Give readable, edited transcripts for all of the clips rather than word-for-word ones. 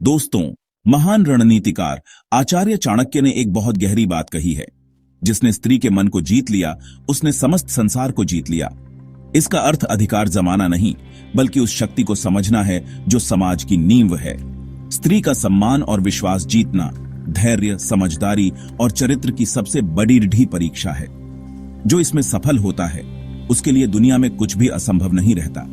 दोस्तों, महान रणनीतिकार आचार्य चाणक्य ने एक बहुत गहरी बात कही है। जिसने स्त्री के मन को जीत लिया, उसने समस्त संसार को जीत लिया। इसका अर्थ अधिकार जमाना नहीं, बल्कि उस शक्ति को समझना है जो समाज की नींव है। स्त्री का सम्मान और विश्वास जीतना धैर्य, समझदारी और चरित्र की सबसे बड़ी रीढ़ी परीक्षा है। जो इसमें सफल होता है, उसके लिए दुनिया में कुछ भी असंभव नहीं रहता।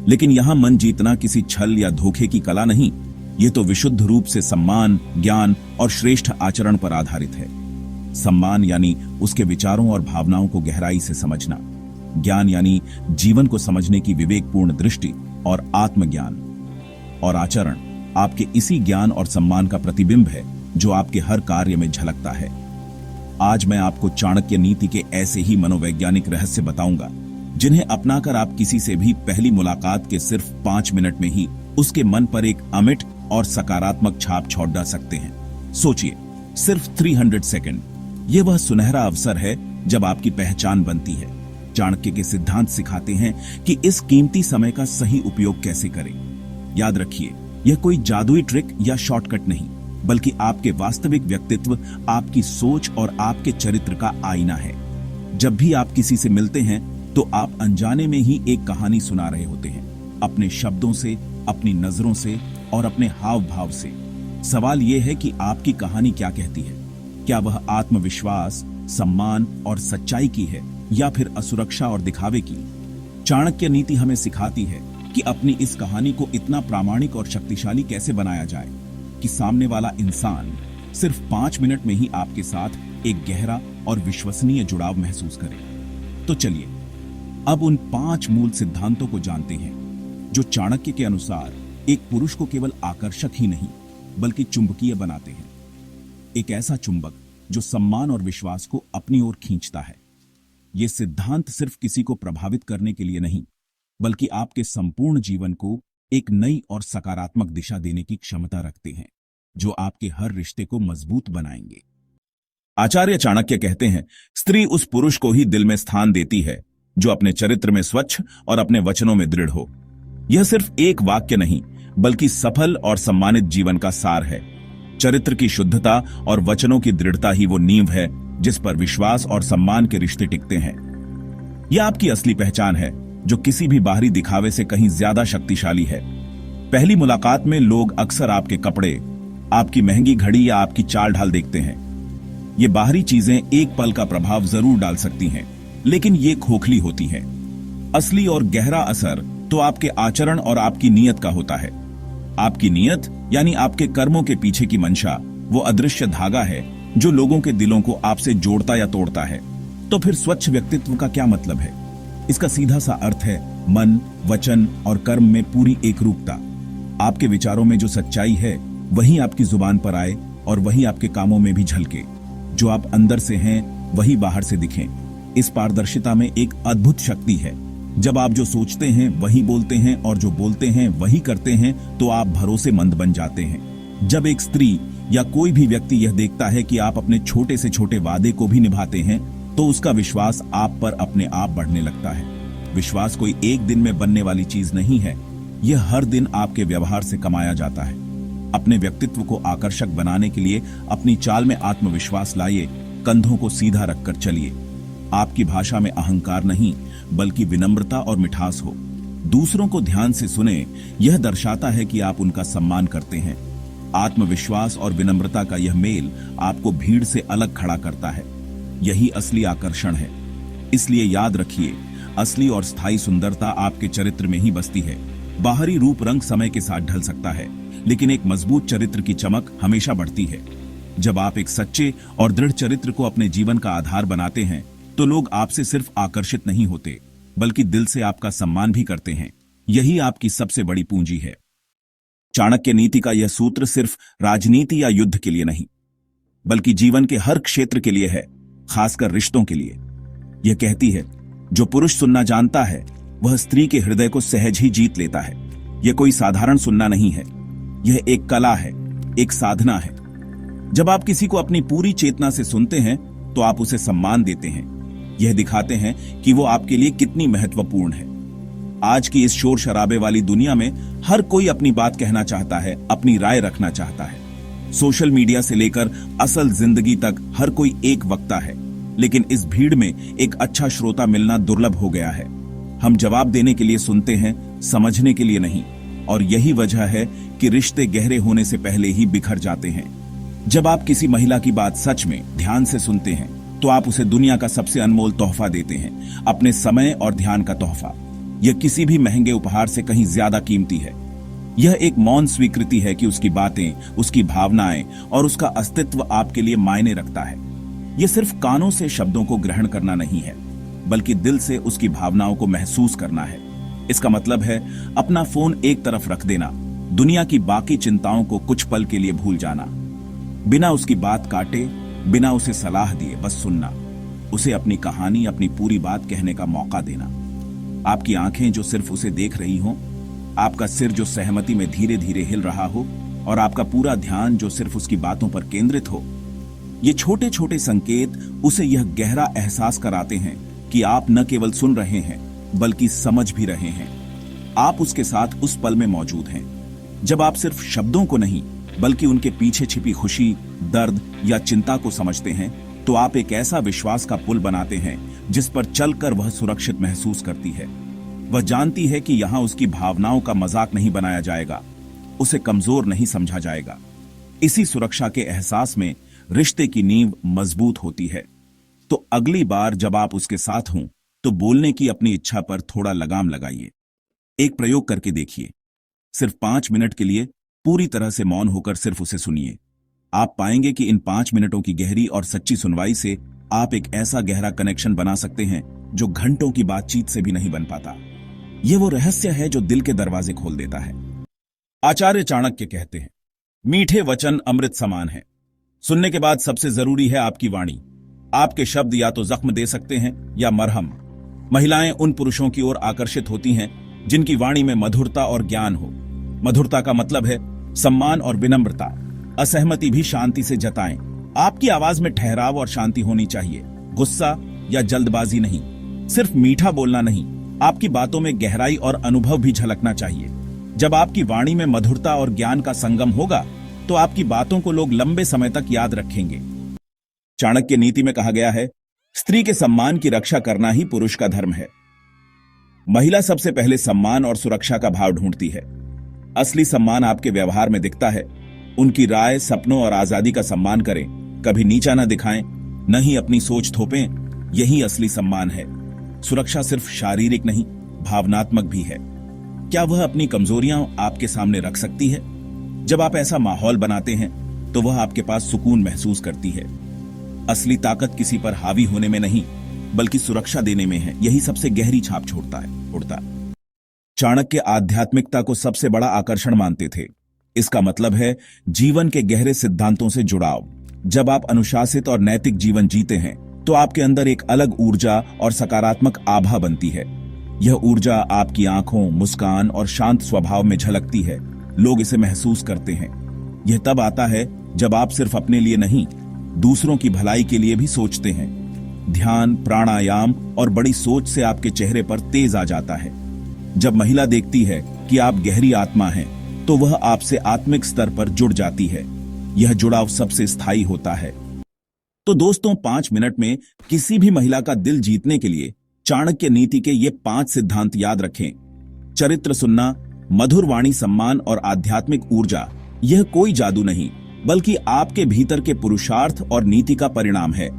लेकिन यहां मन जीतना किसी छल या धोखे की कला नहीं, ये तो विशुद्ध रूप से सम्मान, ज्ञान और श्रेष्ठ आचरण पर आधारित है। सम्मान यानी उसके विचारों और भावनाओं को गहराई से समझना। ज्ञान यानी जीवन को समझने की विवेकपूर्ण दृष्टि और आत्मज्ञान। और आचरण आपके इसी ज्ञान और सम्मान का प्रतिबिंब है जो आपके हर कार्य में झलकता है। आज मैं आपको चाणक्य नीति के ऐसे ही मनोवैज्ञानिक रहस्य बताऊंगा, जिन्हें अपनाकर आप किसी से भी पहली मुलाकात के सिर्फ 5 मिनट में ही उसके मन पर एक अमिट और सकारात्मक छाप छोड़ डाल सकते हैं। सोचिए, सिर्फ 300 सेकंड। यह वह सुनहरा अवसर है जब आपकी पहचान बनती है। चाणक्य के सिद्धांत सिखाते हैं कि इस कीमती समय का सही उपयोग कैसे करें। याद रखिए, यह कोई जादुई ट्रिक या शॉर्टकट नहीं, बल्कि आपके वास्तविक व्यक्तित्व, आपकी सोच और आपके चरित्र का आईना है। जब भी आप किसी से मिलते हैं तो आप अनजाने में ही एक कहानी सुना रहे होते हैं, अपने शब्दों से, अपनी नजरों से और अपने हाव भाव से। सवाल यह है कि आपकी कहानी क्या कहती है। क्या वह आत्मविश्वास, सम्मान और सच्चाई की है, या फिर असुरक्षा और दिखावे की। चाणक्य नीति हमें सिखाती है कि अपनी इस कहानी को इतना प्रामाणिक और शक्तिशाली कैसे बनाया जाए कि सामने वाला इंसान सिर्फ 5 मिनट में ही आपके साथ एक गहरा और विश्वसनीय जुड़ाव महसूस करे। तो चलिए अब उन 5 मूल सिद्धांतों को जानते हैं जो चाणक्य के अनुसार एक पुरुष को केवल आकर्षक ही नहीं, बल्कि चुंबकीय बनाते हैं। एक ऐसा चुंबक जो सम्मान और विश्वास को अपनी ओर खींचता है। ये सिद्धांत सिर्फ किसी को प्रभावित करने के लिए नहीं, बल्कि आपके संपूर्ण जीवन को एक नई और सकारात्मक दिशा देने की क्षमता रखते हैं, जो आपके हर रिश्ते को मजबूत बनाएंगे। आचार्य चाणक्य कहते हैं, स्त्री उस पुरुष को ही दिल में स्थान देती है जो अपने चरित्र में स्वच्छ और अपने वचनों में दृढ़ हो। यह सिर्फ एक वाक्य नहीं, बल्कि सफल और सम्मानित जीवन का सार है। चरित्र की शुद्धता और वचनों की दृढ़ता ही वो नींव है जिस पर विश्वास और सम्मान के रिश्ते टिकते हैं। यह आपकी असली पहचान है, जो किसी भी बाहरी दिखावे से कहीं ज्यादा शक्तिशाली है। पहली मुलाकात में लोग अक्सर आपके कपड़े, आपकी महंगी घड़ी या आपकी चाल ढाल देखते हैं। ये बाहरी चीजें एक पल का प्रभाव जरूर डाल सकती हैं, लेकिन ये खोखली होती है। असली और गहरा असर तो आपके आचरण और आपकी नीयत का होता है। आपकी नीयत यानी आपके कर्मों के पीछे की मंशा, वो अदृश्य धागा है जो लोगों के दिलों को आपसे जोड़ता या तोड़ता है। तो फिर स्वच्छ व्यक्तित्व का क्या मतलब है? इसका सीधा सा अर्थ है मन, वचन और कर्म में पूरी एकरूपता। आपके विचारों में जो सच्चाई है वही आपकी जुबान पर आए और वही आपके कामों में भी झलके। जो आप अंदर से हैं वही बाहर से दिखें। इस पारदर्शिता में एक अद्भुत शक्ति है। जब आप जो सोचते हैं वही बोलते हैं और जो बोलते हैं वही करते हैं, तो आप भरोसेमंद बन जाते हैं। जब एक स्त्री या कोई भी व्यक्ति यह देखता है कि आप अपने छोटे से छोटे वादे को भी निभाते हैं, तो उसका विश्वास आप पर अपने आप बढ़ने लगता है। विश्वास कोई एक दिन में बनने वाली चीज नहीं है, यह हर दिन आपके व्यवहार से कमाया जाता है। अपने व्यक्तित्व को आकर्षक बनाने के लिए अपनी चाल में आत्मविश्वास लाइए, कंधों को सीधा रखकर चलिए। आपकी भाषा में अहंकार नहीं, बल्कि विनम्रता और मिठास हो। दूसरों को ध्यान से सुने, यह दर्शाता है कि आप उनका सम्मान करते हैं। आत्मविश्वास और विनम्रता का यह मेल आपको भीड़ से अलग खड़ा करता है। यही असली आकर्षण है। इसलिए याद रखिए, असली और स्थायी सुंदरता आपके चरित्र में ही बसती है। बाहरी रूप रंग समय के साथ ढल सकता है, लेकिन एक मजबूत चरित्र की चमक हमेशा बढ़ती है। जब आप एक सच्चे और दृढ़ चरित्र को अपने जीवन का आधार बनाते हैं, तो लोग आपसे सिर्फ आकर्षित नहीं होते, बल्कि दिल से आपका सम्मान भी करते हैं। यही आपकी सबसे बड़ी पूंजी है। चाणक्य नीति का यह सूत्र सिर्फ राजनीति या युद्ध के लिए नहीं, बल्कि जीवन के हर क्षेत्र के लिए है, खासकर रिश्तों के लिए। यह कहती है, जो पुरुष सुनना जानता है वह स्त्री के हृदय को सहज ही जीत लेता है। यह कोई साधारण सुनना नहीं है, यह एक कला है, एक साधना है। जब आप किसी को अपनी पूरी चेतना से सुनते हैं, तो आप उसे सम्मान देते हैं। यह दिखाते हैं कि वो आपके लिए कितनी महत्वपूर्ण है। आज की इस शोर शराबे वाली दुनिया में हर कोई अपनी बात कहना चाहता है, अपनी राय रखना चाहता है। सोशल मीडिया से लेकर असल जिंदगी तक हर कोई एक वक्ता है, लेकिन इस भीड़ में एक अच्छा श्रोता मिलना दुर्लभ हो गया है। हम जवाब देने के लिए सुनते हैं, समझने के लिए नहीं। और यही वजह है कि रिश्ते गहरे होने से पहले ही बिखर जाते हैं। जब आप किसी महिला की बात सच में ध्यान से सुनते हैं तो आप उसे दुनिया का सबसे अनमोल तोहफा देते हैं, अपने समय और ध्यान का तोहफा। यह किसी भी महंगे उपहार से कहीं ज्यादा कीमती है। यह एक मौन स्वीकृति है कि उसकी बातें, उसकी भावनाएं और उसका अस्तित्व आपके लिए मायने रखता है। यह सिर्फ कानों से शब्दों को ग्रहण करना नहीं है, बल्कि दिल से उसकी भावनाओं को महसूस करना है। इसका मतलब है अपना फोन एक तरफ रख देना, दुनिया की बाकी चिंताओं को कुछ पल के लिए भूल जाना, बिना उसकी बात काटे, बिना उसे सलाह दिए बस सुनना, उसे अपनी कहानी, अपनी पूरी बात कहने का मौका देना। आपकी आंखें जो सिर्फ उसे देख रही हों, आपका सिर जो सहमति में धीरे धीरे हिल रहा हो और आपका पूरा ध्यान जो सिर्फ उसकी बातों पर केंद्रित हो। ये छोटे छोटे संकेत उसे यह गहरा एहसास कराते हैं कि आप न केवल सुन रहे हैं बल्कि समझ भी रहे हैं। आप उसके साथ उस पल में मौजूद हैं। जब आप सिर्फ शब्दों को नहीं बल्कि उनके पीछे छिपी खुशी, दर्द या चिंता को समझते हैं, तो आप एक ऐसा विश्वास का पुल बनाते हैं जिस पर चलकर वह सुरक्षित महसूस करती है। वह जानती है कि यहां उसकी भावनाओं का मजाक नहीं बनाया जाएगा, उसे कमजोर नहीं समझा जाएगा। इसी सुरक्षा के एहसास में रिश्ते की नींव मजबूत होती है। तो अगली बार जब आप उसके साथ हों तो बोलने की अपनी इच्छा पर थोड़ा लगाम लगाइए। एक प्रयोग करके देखिए। सिर्फ 5 मिनट के लिए पूरी तरह से मौन होकर सिर्फ उसे सुनिए। आप पाएंगे कि इन 5 मिनटों की गहरी और सच्ची सुनवाई से आप एक ऐसा गहरा कनेक्शन बना सकते हैं जो घंटों की बातचीत से भी नहीं बन पाता। यह वो रहस्य है जो दिल के दरवाजे खोल देता है। आचार्य चाणक्य कहते हैं, मीठे वचन अमृत समान है। सुनने के बाद सबसे जरूरी है आपकी वाणी। आपके शब्द या तो जख्म दे सकते हैं या मरहम। महिलाएं उन पुरुषों की ओर आकर्षित होती हैं जिनकी वाणी में मधुरता और ज्ञान हो। मधुरता का मतलब है सम्मान और विनम्रता। असहमति भी शांति से जताएं। आपकी आवाज में ठहराव और शांति होनी चाहिए, गुस्सा या जल्दबाजी नहीं। सिर्फ मीठा बोलना नहीं, आपकी बातों में गहराई और अनुभव भी झलकना चाहिए। जब आपकी वाणी में मधुरता और ज्ञान का संगम होगा तो आपकी बातों को लोग लंबे समय तक याद रखेंगे। चाणक्य नीति में कहा गया है, स्त्री के सम्मान की रक्षा करना ही पुरुष का धर्म है। महिला सबसे पहले सम्मान और सुरक्षा का भाव ढूंढती है। असली सम्मान आपके व्यवहार में दिखता है। उनकी राय, सपनों और आजादी का सम्मान करें। कभी नीचा न दिखाएं, न ही अपनी सोच थोपें। यही असली सम्मान है। सुरक्षा सिर्फ शारीरिक नहीं, भावनात्मक भी है। क्या वह अपनी कमजोरियां आपके सामने रख सकती है? जब आप ऐसा माहौल बनाते हैं तो वह आपके पास सुकून महसूस करती है। असली ताकत किसी पर हावी होने में नहीं बल्कि सुरक्षा देने में है। यही सबसे गहरी छाप छोड़ता है। चाणक्य आध्यात्मिकता को सबसे बड़ा आकर्षण मानते थे। इसका मतलब है जीवन के गहरे सिद्धांतों से जुड़ाव। जब आप अनुशासित और नैतिक जीवन जीते हैं तो आपके अंदर एक अलग ऊर्जा और सकारात्मक आभा बनती है। यह ऊर्जा आपकी आंखों, मुस्कान और शांत स्वभाव में झलकती है। लोग इसे महसूस करते हैं। यह तब आता है जब आप सिर्फ अपने लिए नहीं, दूसरों की भलाई के लिए भी सोचते हैं। ध्यान, प्राणायाम और बड़ी सोच से आपके चेहरे पर तेज आ जाता है। जब महिला देखती है कि आप गहरी आत्मा हैं, तो वह आपसे आत्मिक स्तर पर जुड़ जाती है। यह जुड़ाव सबसे स्थायी होता है। तो दोस्तों, 5 मिनट में किसी भी महिला का दिल जीतने के लिए चाणक्य नीति के ये 5 सिद्धांत याद रखें। चरित्र सुनना, मधुर वाणी, सम्मान और आध्यात्मिक ऊर्जा। यह कोई जादू नहीं बल्कि आपके भीतर के पुरुषार्थ और नीति का परिणाम है।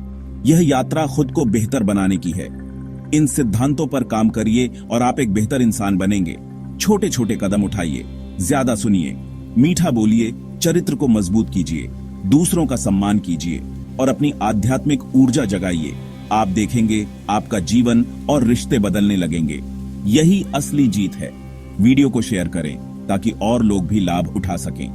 यह यात्रा खुद को बेहतर बनाने की है। इन सिद्धांतों पर काम करिए और आप एक बेहतर इंसान बनेंगे। छोटे छोटे कदम उठाइए, ज्यादा सुनिए, मीठा बोलिए, चरित्र को मजबूत कीजिए, दूसरों का सम्मान कीजिए और अपनी आध्यात्मिक ऊर्जा जगाइए। आप देखेंगे आपका जीवन और रिश्ते बदलने लगेंगे। यही असली जीत है। वीडियो को शेयर करें ताकि और लोग भी लाभ उठा सकें।